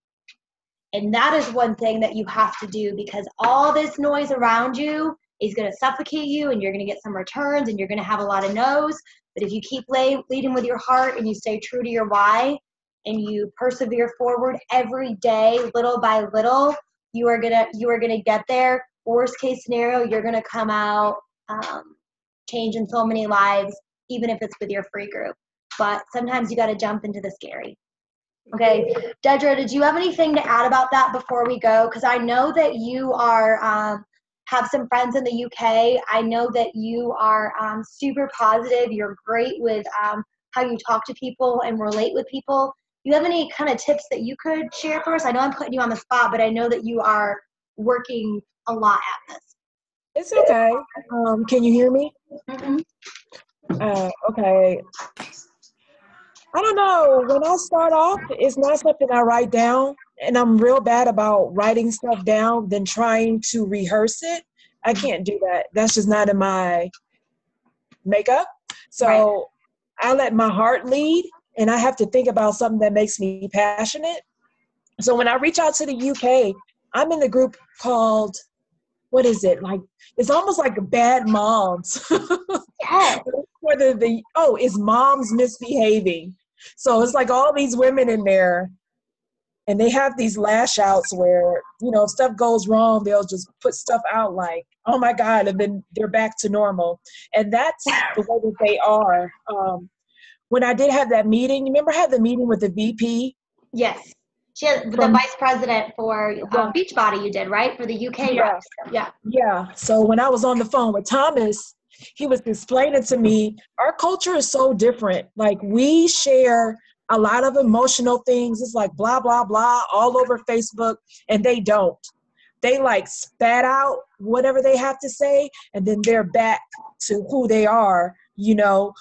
And that is one thing that you have to do, because all this noise around you is going to suffocate you, and you're going to get some returns, and you're going to have a lot of no's. But if you keep leading with your heart and you stay true to your why and you persevere forward every day, little by little, you are going to get there. Worst case scenario, you're going to come out changing so many lives, even if it's with your free group. But sometimes you got to jump into the scary. Okay, Dedra, did you have anything to add about that before we go? Because I know that you are have some friends in the UK. I know that you are super positive. You're great with how you talk to people and relate with people. Do you have any kind of tips that you could share for us? I know I'm putting you on the spot, but I know that you are working a lot at this. It's okay. Can you hear me? Mm-hmm. Okay. I don't know. When I start off, it's not something I write down, and I'm real bad about writing stuff down than trying to rehearse it. I can't do that. That's just not in my makeup. So right. I let my heart lead, and I have to think about something that makes me passionate. So when I reach out to the UK, I'm in the group called, what is it? Like, it's almost like Bad Moms. Yes. It's Moms Misbehaving. So it's like all these women in there, and they have these lash outs where, if stuff goes wrong, they'll just put stuff out like, oh my God, and then they're back to normal. And that's the way that they are. When I did have that meeting, you remember I had the meeting with the VP? Yes. She had the vice president for Beachbody you did, right? For the UK reps. Yeah. So when I was on the phone with Thomas, he was explaining to me, our culture is so different. Like, we share a lot of emotional things. It's like blah, blah, blah all over Facebook, and they don't. They like spat out whatever they have to say, and then they're back to who they are,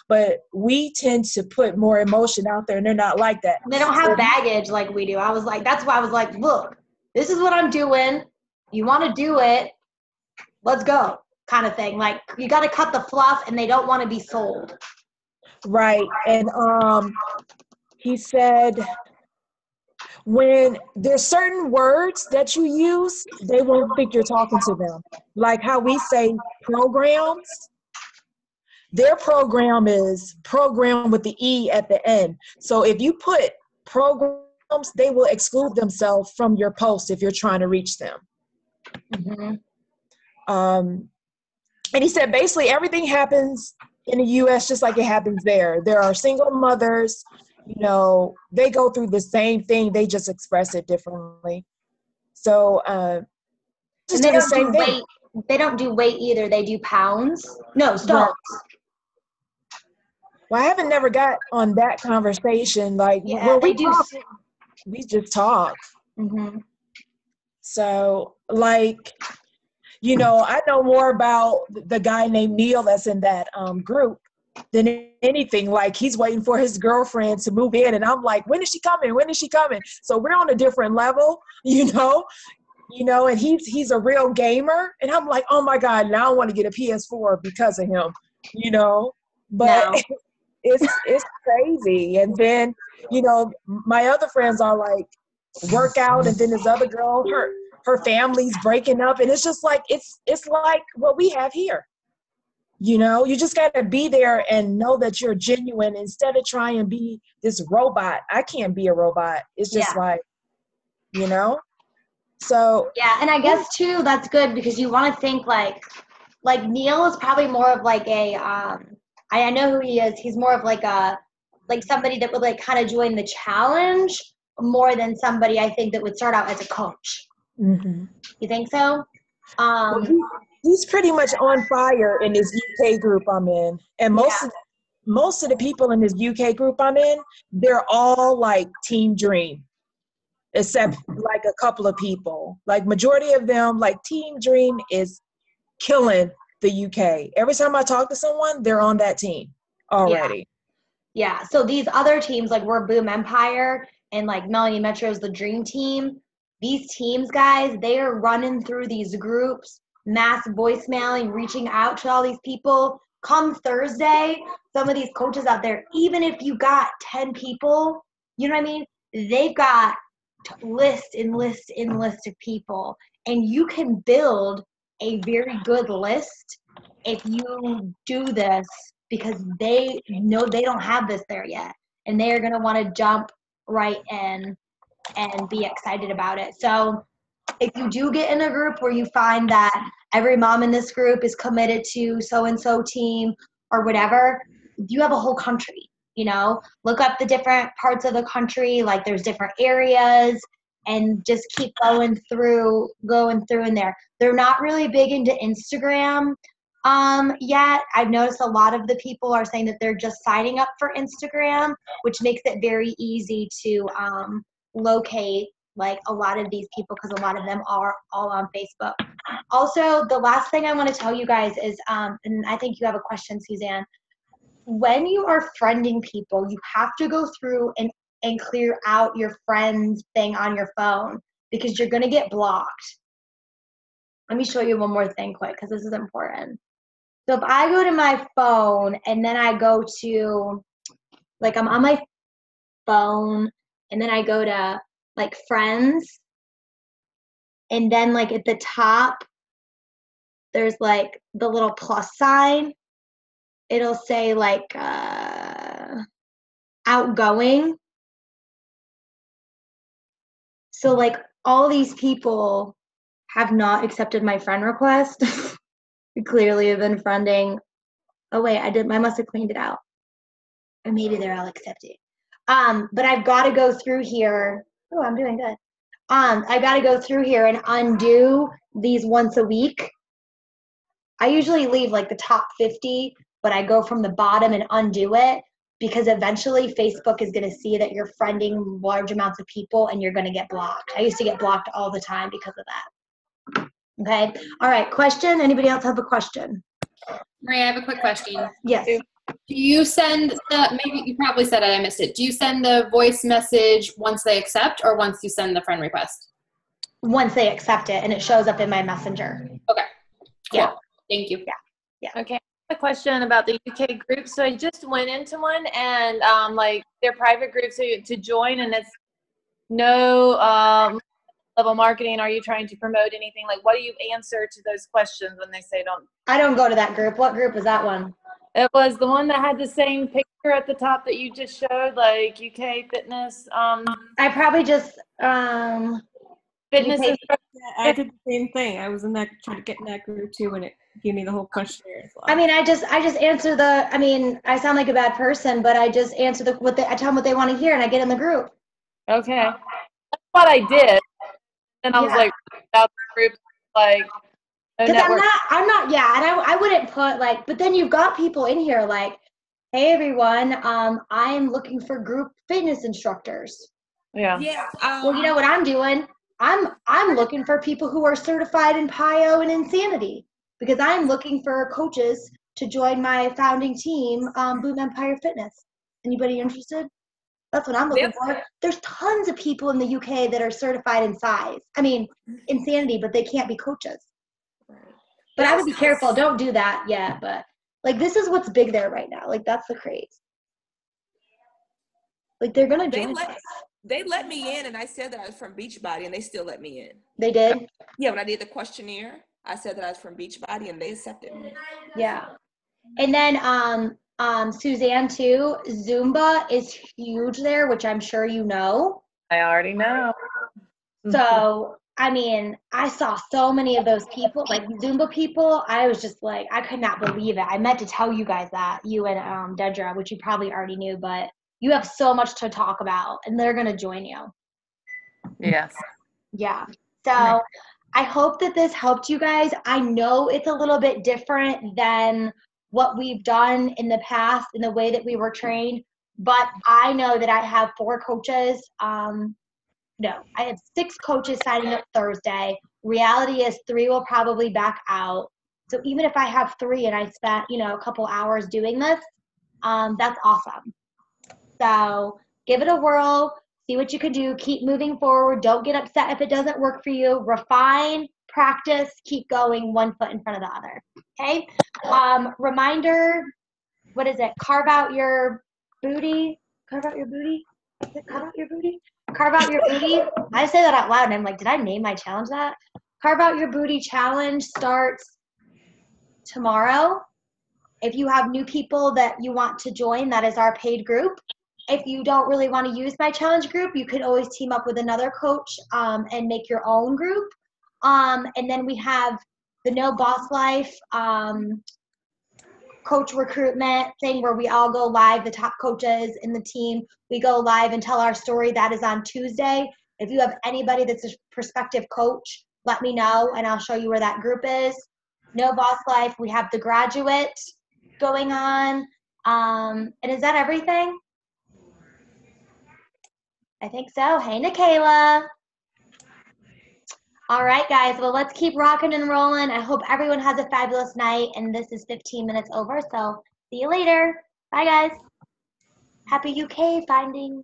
but we tend to put more emotion out there, and they're not like that. They don't have baggage like we do. That's why I was like, look, this is what I'm doing. You want to do it, let's go, kind of thing. Like, you got to cut the fluff, and they don't want to be sold. Right. And he said, when there's certain words that you use, they won't think you're talking to them. Like how we say programs. Their program is program with the E at the end. So if you put programs, they will exclude themselves from your post if you're trying to reach them. Mm-hmm. And he said basically everything happens in the U.S. just like it happens there. There are single mothers, they go through the same thing. They just express it differently. So just do the same thing. They don't do weight either. They do pounds. No, stones. Right. Well, I haven't never got on that conversation. Like, when we talk, we just talk. Mm-hmm. So, like, I know more about the guy named Neil that's in that group than anything. Like, he's waiting for his girlfriend to move in, and I'm like, when is she coming? When is she coming? So we're on a different level, and he's a real gamer, and I'm like, oh my God, now I want to get a PS4 because of him, but no. It's crazy. And then, my other friends are like, work out, and then this other girl, her family's breaking up, and it's just like, it's like what we have here. You just got to be there and know that you're genuine instead of trying to be this robot. I can't be a robot. It's just like, so. Yeah. And I guess too, that's good, because you want to think like Neil is probably more of like I know who he is. He's more of like somebody that would like kind of join the challenge more than somebody I think that would start out as a coach. Mm-hmm. You think so? Well, he's pretty much on fire in this UK group I'm in. And most of the people in this UK group I'm in, they're all like Team Dream, except like a couple of people. Like, majority of them, like, Team Dream is killing the UK. Every time I talk to someone, they're on that team. already. Yeah. So these other teams, like we're Boom Empire and like Melanie Metro's the Dream Team. These teams, guys, they are running through these groups, mass voicemailing, reaching out to all these people. Come Thursday, some of these coaches out there, even if you got 10 people, you know what I mean? They've got list and list and list of people. And you can build a very good list if you do this, because they know they don't have this there yet. And they are going to want to jump right in and be excited about it. So if you do get in a group where you find that every mom in this group is committed to so-and-so team or whatever, you have a whole country, you know, look up the different parts of the country, like there's different areas, and just keep going through in there. They're not really big into Instagram yet. I've noticed a lot of the people are saying that they're just signing up for Instagram, which makes it very easy to locate like a lot of these people, because a lot of them are all on Facebook. Also, the last thing I want to tell you guys is, and I think you have a question, Suzanne. When you are friending people, you have to go through and clear out your friends thing on your phone, because you're going to get blocked. Let me show you one more thing quick, because this is important. So if I go to my phone and then I go to, like, I'm on my phone and then I go to like friends, and then like at the top there's like the little plus sign. It'll say like outgoing. So like all these people have not accepted my friend request. We clearly have been friending. Oh wait, I must have cleaned it out. Or maybe they're all accepted. But I've got to go through here. Oh, I'm doing good. I got to go through here and undo these once a week. I usually leave like the top 50, but I go from the bottom and undo it, because eventually Facebook is going to see that you're friending large amounts of people and you're going to get blocked. I used to get blocked all the time because of that. Okay. All right. Question. Anybody else have a question? Maria, I have a quick question. Yes. Do you send maybe you probably said it, I missed it. Do you send the voice message once they accept, or once you send the friend request? Once they accept it, and it shows up in my messenger. Okay. Cool. Yeah. Thank you. Yeah. Okay. I have a question about the UK group. So I just went into one, and like their private groups to join, and it's no level marketing. Are you trying to promote anything? Like, what do you answer to those questions when they say don't? I don't go to that group. What group is that one? It was the one that had the same picture at the top that you just showed, like UK fitness. I probably just Fitness UK. instructor. Yeah, I did the same thing. I was in that, trying to get in that group too, and it gave me the whole questionnaire as well. I mean, I just answer I sound like a bad person, but I just answer I tell them what they want to hear, and I get in the group. Okay. That's what I did. And I was Yeah. like, without the group, like, no Because network. I'm not, yeah, and I wouldn't put like, but then you've got people in here like, hey everyone, I'm looking for group fitness instructors. Yeah. Yeah. Well, you know what I'm doing? I'm looking for people who are certified in PIO and Insanity, because I'm looking for coaches to join my founding team, Boom Empire Fitness. Anybody interested? That's what I'm looking for. There's tons of people in the UK that are certified in Insanity, but they can't be coaches. But I would be careful. Don't do that yet. But like, this is what's big there right now. Like, that's the craze. Like, they're gonna join us. They let me in, and I said that I was from Beachbody, and they still let me in. They did? Yeah, when I did the questionnaire, I said that I was from Beachbody, and they accepted me. Yeah. And then Suzanne too, Zumba is huge there, which I'm sure you know. I already know. So, I mean, I saw so many of those people, like Zumba people. I was just like, I could not believe it. I meant to tell you guys that, you and Dedra, which you probably already knew, but you have so much to talk about, and they're going to join you. Yes. Yeah. So I hope that this helped you guys. I know it's a little bit different than what we've done in the past in the way that we were trained, but I know that I have 4 coaches. No, I have 6 coaches signing up Thursday. Reality is 3 will probably back out. So even if I have 3 and I spent, a couple hours doing this, that's awesome. So give it a whirl, see what you can do, keep moving forward. Don't get upset if it doesn't work for you. Refine, practice, keep going, one foot in front of the other. Okay? Reminder, what is it? Carve out your booty. Carve out your booty? Is it carve out your booty? Carve out your booty. I say that out loud and I'm like, did I name my challenge that? Carve out your booty challenge starts tomorrow. If you have new people that you want to join, that is our paid group. If you don't really want to use my challenge group, you could always team up with another coach and make your own group. And then we have the No Boss Life coach recruitment thing where we all go live, the top coaches in the team. We go live and tell our story. That is on Tuesday. If you have anybody that's a prospective coach, let me know and I'll show you where that group is. No Boss Life, we have the graduate going on. And is that everything? I think so. Hey, Nikayla. All right, guys. Well, let's keep rocking and rolling. I hope everyone has a fabulous night. And this is 15 minutes over. So see you later. Bye, guys. Happy UK finding.